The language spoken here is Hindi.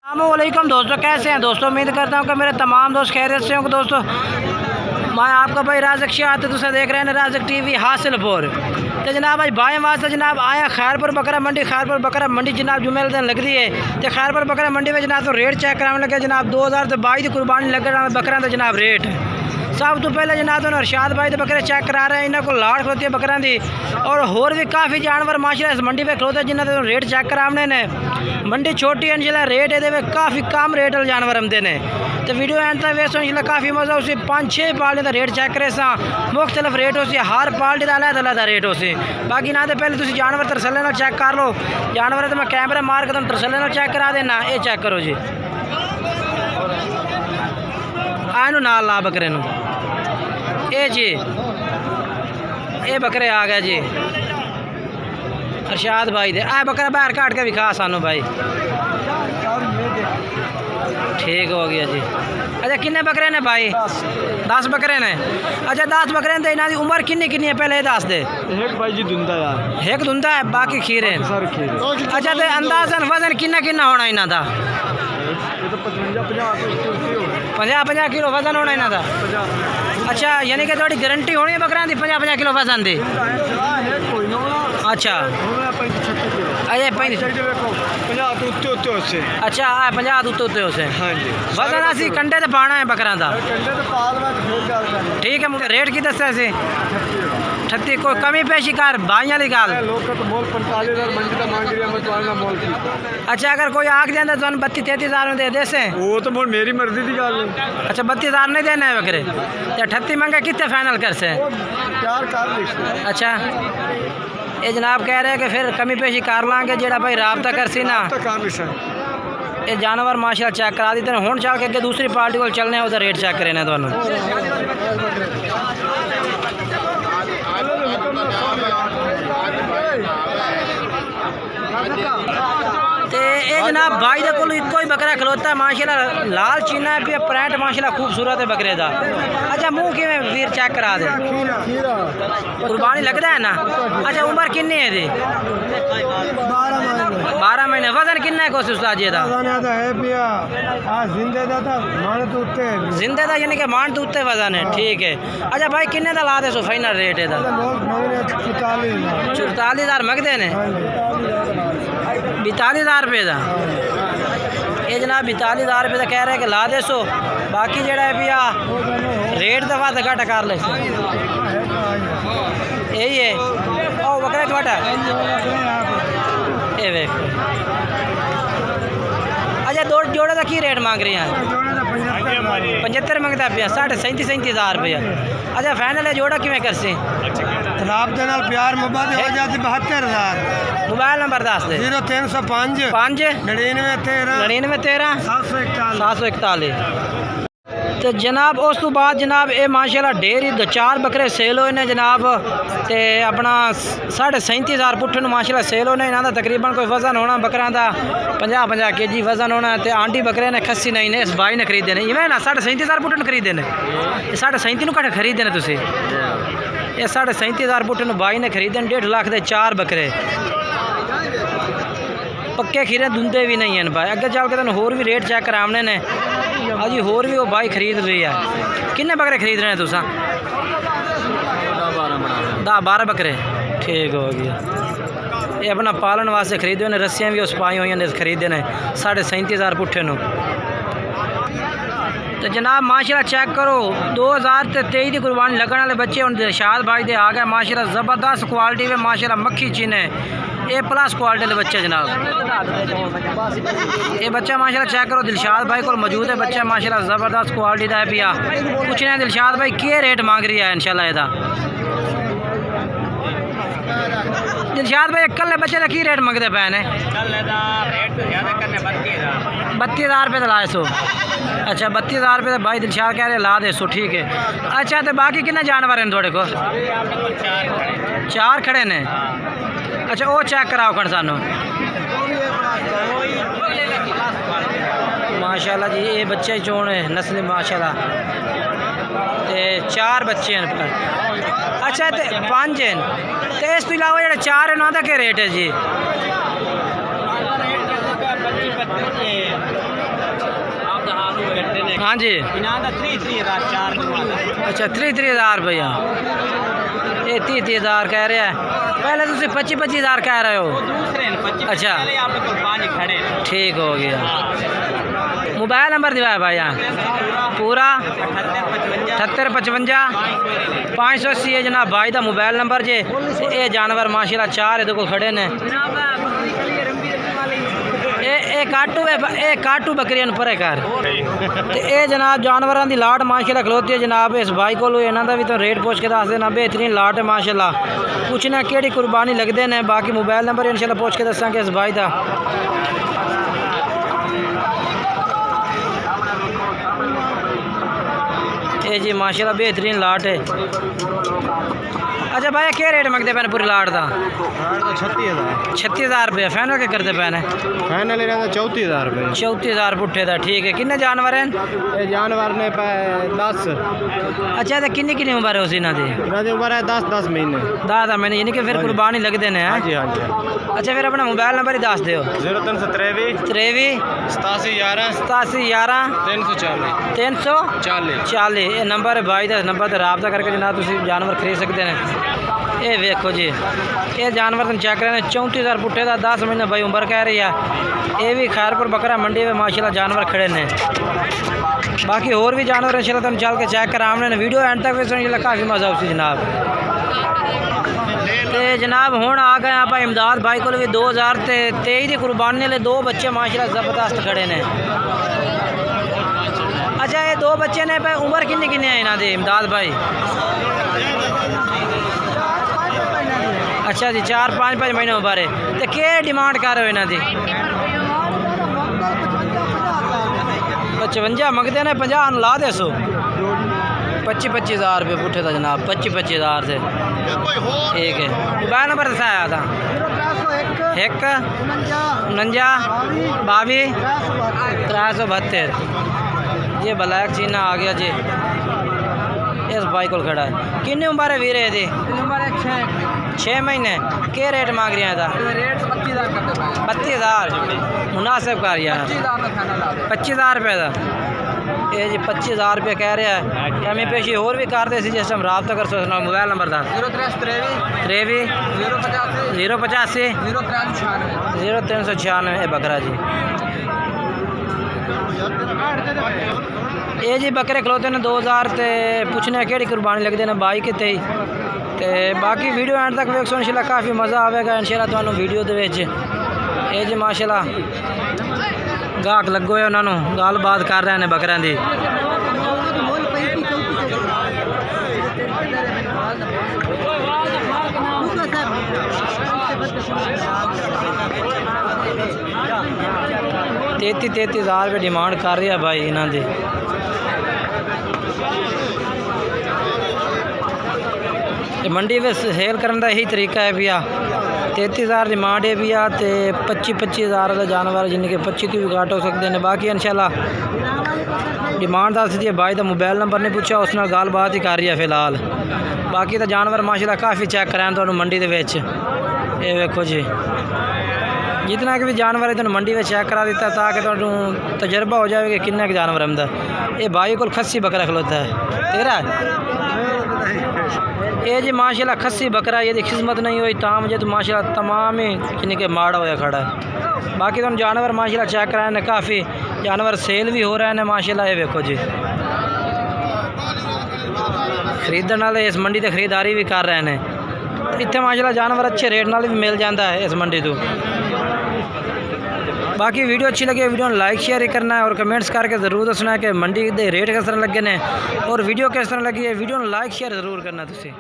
अस्सलामुअलैकुम दोस्तों, कैसे हैं दोस्तों। उम्मीद करता हूँ कि मेरे तमाम दोस्त खैरियत से होंगे दोस्तों। मैं आपका भाई राज़िक शाह तुझे देख रहे हैं राज़िक टीवी हासिलपुर। तो जनाब आज बाएँ वास्ते जनाब आया खैरपुर बकरा मंडी। खैरपुर बकरा मंडी जनाब जुमे दिन लगती है। तो खैरपुर बकरा मंडी में जनाब तो रेट चेक कराने लगे जनाब 2022 की कुर्बानी लग रहा है बकरा तो जनाब रेट सब तो पहले जनाब तो अरशाद भाई तो बकरे चेक करा रहे हैं। इन्होंने को लाड़ खलोती है बकरा दी और भी काफ़ी जानवर माशाल्लाह इस मंडी पे खलोते जिन्होंने तो रेट चेक कराने ने। मंडी छोटी है इंशाल्लाह, रेट ये काफ़ी कम रेट वाले जानवर आते हैं। तो वीडियो एंड तक वेस्ट इंशाल्लाह काफ़ी मज़ा उसी 5-6 पार्टी का रेट चेक करे सा मुख्तलिफ रेट हो हर पार्टी का अलग अलग रेट हो। बाकी ना तो पहले तुम जानवर तरसले ना चेक कर लो। जानवर तो मैं कैमरा मार के तुम तरसले ना चेक करा देना। ये चेक करो जी, आनू नाल ला बकरे नू ए जी, ये बकरे आ गए जी अरशाद भाई दे। आ बकरा बाहर काट के विखा सानू भाई। ठीक हो गया जी। अच्छा किन्ने बकरे ने भाई? 10 बकरे ने। अच्छा 10 बकरे ने। इन्हों की उम्र किन्नी किन्नी है पहले दस दे। एक भाई जी धुंदा यार, एक धुंदा है बाकी खीरे। अच्छा तो अंदाजन वजन किन्ना किन्ना होना इन्हों का? 50 किलो वजन होना इन्हों का। अच्छा यानी कि थोड़ी गारंटी होनी है बकरा की 50 किलो वजन की? अच्छा अजय 50 अच्छा 50 उत्ते उसे वजन असी कंडे तो पाना है बकरा का। ठीक है मुझे रेट की दसा से 38 कोई कमी पेशी कर भाई वाली गल। अच्छा अगर कोई आख देना तो 32-33 में दे दे से वो तो मेरी मर्जी की गल है। अच्छा 32,000 नहीं देना है बकरे तो 38 मंगा कितने फाइनल कर से? अच्छा ये जनाब कह रहे हैं कि फिर कमी पेशी कर लाँगे जेड़ा भाई राबता कर सी ना। ये जानवर माशाल्लाह चेक करा देते हैं। हुण चल के अगे दूसरी पार्टी को चलने उधर रेट चेक करें दोनों। तो ये जनाब भाई के कोल इको ही बकरा खलोता है माशाल्लाह लाल चीना है पे प्रिंट माशाल्लाह खूबसूरत है बकरे का। अच्छा मुँह किमें वीर चेक करा दे कुर्बानी लगता है ना। अच्छा उम्र किन्नी है जी? 12 महीने। वजन किन्ना है कोस उस्ताद जी दा? जिंदे दा यानी कि मान तो उत्ते वजन है। ठीक है। अच्छा भाई किन्ने दा ला दे सो फाइनल रेट है? 44,000 मंगते ने। 42,000 रुपये का ये जनाब 42,000 रुपये का कह रहे हैं कि ला दे सो। बाकी जड़ा है भैया रेट दफा घट कर ले यही है। ओ बकरा थोड़ा ये वेख। अच्छा दो जोड़े का की रेट मांग रही हैं? 75 मंगता पे 37,000 रुपया। अच्छा फाइनल है जोड़ा किमें कर सी? प्यार मोबाइल हो जाती 72,000। मोबाइल नंबर दस दे। 0305 99 13 741। तो जनाब उस तो बाद जनाब ये माशाल्लाह डेयरी 4 बकरे सेल होए ने जनाब। तो अपना 37,500 पुट्ठ माशाल्लाह सेल होने। इन्हों का तकरीबन कोई वजन होना बकरा का 50 kg वजन होना। तो आंटी बकरे ने खस्सी नहीं ने इस भाई ने खरीदे ने। इवें ना 37,500 पुट्ठ खरीदे ने। 37,500 कट खरीदे ने तुसी? ये 37,500 पुट्ठ भाई ने खरीदे 1.5 लाख के 4 बकरे। पक्के खीरे दुंदे भी नहीं हैं भाई। अगर चल के तेन होर भी रेट चेक कराने ने। अजी होर भी वो भाई खरीद रही है। किन्ने बकरे खरीद रहे हैं तुसा? 10-12 बकरे। ठीक हो गया। ये अपना पालन वास्ते खरीदे ने। रस्सियाँ भी उस पाई हुई ने खरीदे ने 37,500 पुट्ठे नू। तो जनाब माशाल्लाह चेक करो 2023 की कुर्बानी लगने वाले बच्चे हम दिलशाद भाई दे आ गए माशाल्लाह ज़बरदस्त क्वालिटी में माशाल्लाह मक्खी चीने A+ क्वालिटी के बच्चे जनाब। ये बच्चा माशाल्लाह चेक करो दिलशाद भाई को मौजूद है बच्चा माशाल्लाह ज़बरदस्त क्वालिटी का है पिया। पूछने हैं दिलशाद भाई क्या रेट मांग रही है इंशाल्लाह ਇਹਦਾ? दिलशाद भाई कल बच्चे का की रेट मंगते पे ने? 32,000 रुपये लाए सो। अच्छा 32,000 रुपये भाई दिलशाद कह रहे ला दे सो। ठीक है। अच्छा तो बाकी कितने जानवर हैं थोड़े को? 4 खड़े ने। अच्छा वो चेक कराओ खड़ सानू माशाल्लाह जी। ये बच्चे चोन है नस्ल माशाल्लाह। ते 4 बच्चे हैं पर। अच्छा तो 5 हैं। तो इस तो इलावा जो 4 है उन्होंने क्या रेट है जी? हाँ जी इनाम 3,000 अच्छा 3,000 रुपया ये 30,000 कह रहे हैं पहले तुम 25,000 कह रहे हो अच्छा ठीक हो गया मोबाइल नंबर दिवाया भाई यहाँ पूरा 7855 580 है जनाब भाई का मोबाइल नंबर जे ये जानवर माशाल्लाह 4 ये देखो खड़े ने काटू बकरियां परे कर ते ये जनाब जानवरों की लाट माशाल्लाह खलोती है जनाब इस भाई को इन्हों का भी तो रेट पूछ के दस देना बेहतरीन लाट है माशाल्लाह पूछना केड़ी कुर्बानी लगते हैं बाकी मोबाइल नंबर इंशाल्लाह पूछ के दसांगे इस भाई का ये जी माशाल्लाह बेहतरीन लाट है अच्छा भाई क्या रेट मंगते पे पूरी लाट का 36,000 रुपये फाइनल के करते पे फाइनल 34,000 रुपये 34,000 पुट्ठे का ठीक है किन्ने जानवर हैं ये जानवर ने 10 अच्छा तो किन्नी किन्नी उम्र है उस इन्हों की उम्र है 10 महीने 10 महीने यानी कि फिर कुर्बानी लगते हैं हाँ जी हाँ जी अच्छा फिर अपना मोबाइल नंबर ही दस दो 0323 8711 340 ये नंबर है भाई का नंबर से रबता करके जनाब तुम जानवर खरीद सकते हैं ये देखो जी ये जानवर तुम चेक करें 34,000 पुट्ठे का 10 महीने भाई उम्र कह रही है ये भी खैरपुर बकरा मंडी में माशाल्लाह जानवर खड़े ने बाकी और भी जानवर इंशाल्लाह तुम चल के चेक करा हमने वीडियो एंड तक इंशाल्लाह काफ़ी मज़ा उसी जनाब तो जनाब हूँ आ गए आप इमदाद भाई को भी 2023 की कुर्बानी वाले 2 बच्चे माशाल्लाह ज़बरदस्त खड़े ने अच्छा ये 2 बच्चे ने पे उम्र किन्नी किन्नी है इन्हों की इमदाद भाई अच्छा जी 4-5 महीने उम्र है तो क्या डिमांड कर रहे हो इन्हों की 55 मंगते हैं 50 ला दे सो 25,000 रुपये पुट्ठे था जनाब 25,000 से ठीक है मोबाइल नंबर दसाया था 1 372 ये ब्लैक चीना आ गया जी इस भाई को खड़ा है किन्नी उम्र है वीरे दी 6 महीने क्या रेट मांग रहे हैं था 32,000 मुनासिब कर यार 25,000 रुपये का ये जी 25,000 रुपये कह रहा है हमें पेशी और भी करते जिस टाइम रबता कर सकते मोबाइल नंबर था 03 085 0396 ये बकरा जी ये जी बकरे खलोते हैं 2,000 ते पूछने केड़ी कुर्बानी लगते हैं बाई कितने ते बाकी वीडियो एंड तक वेखो इंशाल्लाह काफ़ी मज़ा आएगा इंशाल्लाह तुहानू वीडियो दे विच ये जी माशाल्लाह गाहक लगो है उन्होंने गल बात कर रहे हैं बकरियां की तेती 30,000 रुपये डिमांड कर रही है भाई इन्हों की मंडी में सेल करने का यही तरीका है भैया 33,000 डिमांड है भैया तो 25,000 का जानवर जिन्हें कि 25 की भी घाट हो सकते हैं बाकी इंशाल्लाह डिमांड दस दी है भाई का मोबाइल नंबर नहीं पूछा उस नाल गल बात ही कर रही है फिलहाल बाकी तो जानवर माशाल्लाह काफ़ी चेक कराएं तो मंडी के ये देखो जी जितना कि भी जानवर है तो मंडी में चेक करा दिता ताकि तो तजर्बा हो जाए कि किन्ना के जानवर आंदा ये भाई को खस्सी बकरा खलोता है तेरा ये जी माशाल्लाह खस्सी बकरा ये किस्मत नहीं हुई ताम मुझे तो माशाल्लाह तमाम ही यानी कि माड़ा होया खड़ा है बाकी तो जानवर माशाल्लाह चेक कराए ने काफ़ी जानवर सेल भी हो रहे हैं माशाल्लाह ये देखो जी खरीदने वाले इस मंडी से खरीदारी भी कर रहे हैं इतने माशाल्लाह जानवर अच्छे रेट नाल भी मिल जाता है इस मंडी तो बाकी वीडियो अच्छी लगी वीडियो लाइक शेयर करना है और कमेंट्स करके ज़रूर दसना है कि मंडी के रेट किस तरह लगे ने और वीडियो किस तरह लगी है वीडियो लाइक शेयर ज़रूर करना तुसी।